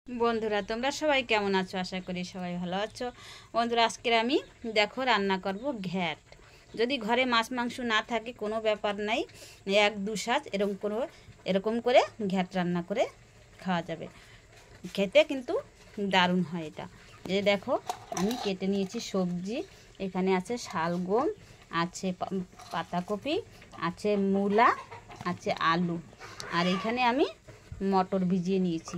বন্ধুরা তোমরা সবাই কেমন আছো? আশা করি সবাই ভালো আছো। বন্ধুরা আজকে আমি দেখো রান্না করব ঘ্যাট। যদি ঘরে মাছ মাংস না থাকে কোনো ব্যাপার নাই, এক দু সাজ এরকম করে ঘ্যাট রান্না করে খাওয়া যাবে। খেতে কিন্তু দারুণ হয় এটা। যে দেখো আমি কেটে নিয়েছি সবজি, এখানে আছে শালগম, আছে পাতাকপি, আছে মূলা, আছে আলু, আর এখানে আমি মটর ভিজিয়ে নিয়েছি।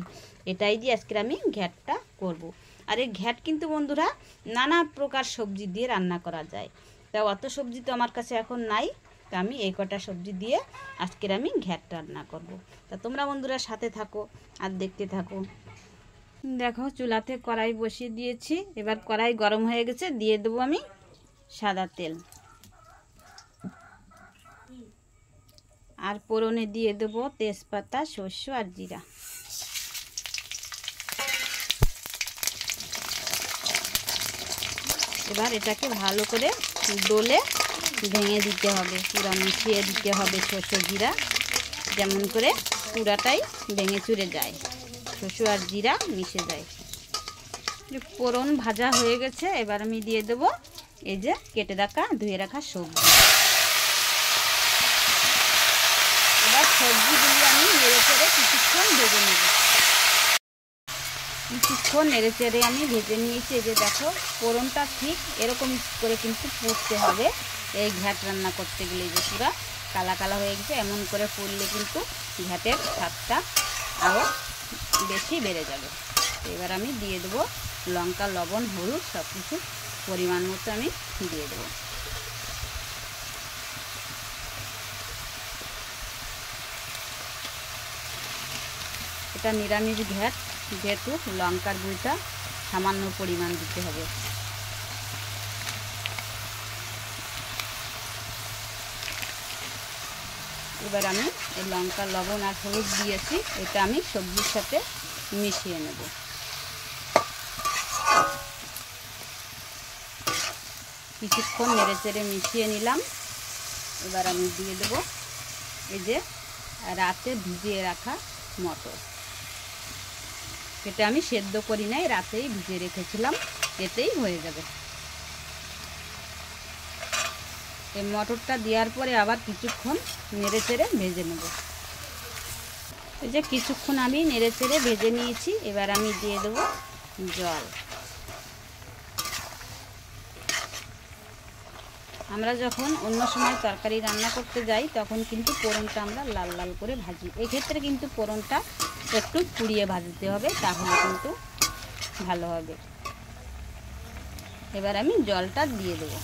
এটাই দিয়ে আজকে আমি ঘ্যাটটা করব। আর এই ঘ্যাট কিন্তু বন্ধুরা নানা প্রকার সবজি দিয়ে রান্না করা যায়। তা অত সবজি তো আমার কাছে এখন নাই, তা আমি এই কটা সবজি দিয়ে আজকের আমি ঘ্যাট রান্না করব। তা তোমরা বন্ধুরা সাথে থাকো আর দেখতে থাকো। দেখো চুলাতে কড়াই বসিয়ে দিয়েছি, এবার কড়াই গরম হয়ে গেছে, দিয়ে দেবো আমি সাদা তেল। আর ফোড়নে দিয়ে দেবো তেজপাতা, সর্ষে আর জিরা। এবার এটাকে ভালো করে ডলে ভেঙে দিতে হবে, পুরা মিশিয়ে দিতে হবে সর্ষে জিরা, যেমন করে পুরাটাই ভেঙে চুরে যায়, সর্ষে আর জিরা মিশে যায়। ফোড়ন ভাজা হয়ে গেছে, এবার আমি দিয়ে দেবো এই যে কেটে রাখা ধুয়ে রাখা সবজি। এবার সবজিগুলি আমি নেড়ে চেড়ে কিছুক্ষণ ভেজে নেব। কিছুক্ষণ নেড়ে চেড়ে আমি ভেজে নিয়েছি। এই যে দেখো ফোড়নটা ঠিক এরকম করে কিন্তু পুড়তে হবে এই ঘ্যাট রান্না করতে গেলে। যে পুরা কালা কালা হয়ে গেছে, এমন করে পুড়লে কিন্তু ঘ্যাটের স্বাদটা আরও বেশি বেড়ে যাবে। এবার আমি দিয়ে দেবো লঙ্কা, লবণ, হলুদ সব কিছু পরিমাণ মতো আমি দিয়ে দেবো। এটা নিরামিষ ঘ্যাট, যেহেতু লঙ্কার গুঁড়োটা সামান্য পরিমাণ দিতে হবে। এবার আমি এই লঙ্কা, লবণ আর হলুদ দিয়েছি, এটা আমি সবজির সাথে মিশিয়ে নেব। কিছুক্ষণ নেড়ে চেড়ে মিশিয়ে নিলাম। এবার আমি দিয়ে দেবো এই যে রাতে ভিজিয়ে রাখা মটর। এটা আমি সেদ্ধ করি নাই, রাতেই ভিজিয়ে রেখেছিলাম, এতেই হয়ে যাবে। এই মটরটা দেওয়ার পরে আবার কিছুক্ষণ নেড়ে চেড়ে ভেজে নেব। এই যে কিছুক্ষণ আমি নেড়ে চেড়ে ভেজে নিয়েছি, এবার আমি দিয়ে দেবো জল। আমরা যখন অন্য সময় তরকারি রান্না করতে যাই তখন কিন্তু ফোড়নটা আমরা লাল লাল করে ভাজি, এক্ষেত্রে কিন্তু ফোড়নটা একটু পুড়িয়ে ভাজতে হবে, তাহলে কিন্তু ভালো হবে। এবার আমি জলটা দিয়ে দেবো।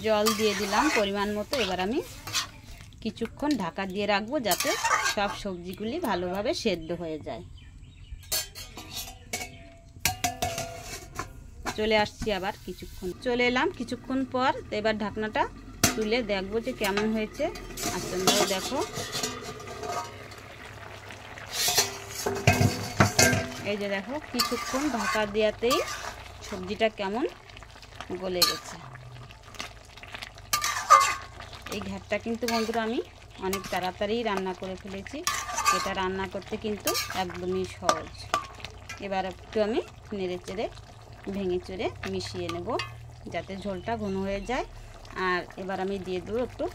জল দিয়ে দিলাম পরিমাণ মতো। এবার আমি কিছুক্ষণ ঢাকা দিয়ে রাখবো, যাতে সব সবজিগুলি ভালোভাবে সেদ্ধ হয়ে যায়। চলে আসছি আবার কিছুক্ষণ, চলে এলাম কিছুক্ষণ পর। তো এবার ঢাকনাটা তুলে দেখবো যে কেমন হয়েছে। আর তোমরাও দেখো, এই যে দেখো কিছুক্ষণ ঢাকা দেওয়াতেই সবজিটা কেমন গলে গেছে। এই ঘ্যাটটা কিন্তু বন্ধুরা আমি অনেক তাড়াতাড়ি রান্না করে ফেলেছি। এটা রান্না করতে কিন্তু একদমই সহজ। এবার একটু আমি নেড়ে চেড়ে ভেঙে চড়ে মিশিয়ে নেব, যাতে ঝোলটা ঘন হয়ে যায়। আর এবার আমি দিয়ে দেবো একটু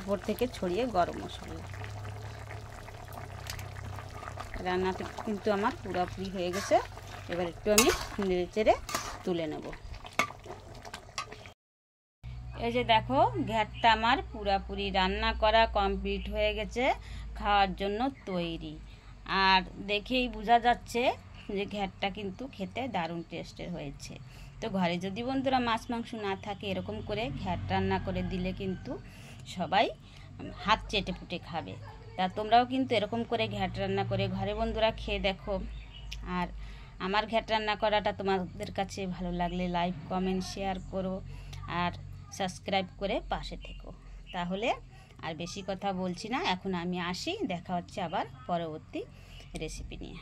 উপর থেকে ছড়িয়ে গরম মশলা। রান্নাটা কিন্তু আমার পুরোপুরি হয়ে গেছে। এবার একটু আমি নেড়ে চেড়ে তুলে নেব। এই যে দেখো ঘ্যাটটা আমার পুরোপুরি রান্না করা কমপ্লিট হয়ে গেছে, খাওয়ার জন্য তৈরি। আর দেখেই বোঝা যাচ্ছে যে ঘ্যাটটা কিন্তু খেতে দারুণ টেস্টের হয়েছে। তো ঘরে যদি বন্ধুরা মাছ মাংস না থাকে, এরকম করে ঘ্যাট রান্না করে দিলে কিন্তু সবাই হাত চেটে পুটে খাবে। তা তোমরাও কিন্তু এরকম করে ঘ্যাট রান্না করে ঘরে বন্ধুরা খেয়ে দেখো। আর আমার ঘ্যাট রান্না করাটা তোমাদের কাছে ভালো লাগলে লাইক, কমেন্ট, শেয়ার করো আর সাবস্ক্রাইব করে পাশে থেকো। তাহলে আর বেশি কথা বলছি না, এখন আমি আসি, দেখা হচ্ছে আবার পরবর্তী রেসিপি নিয়ে।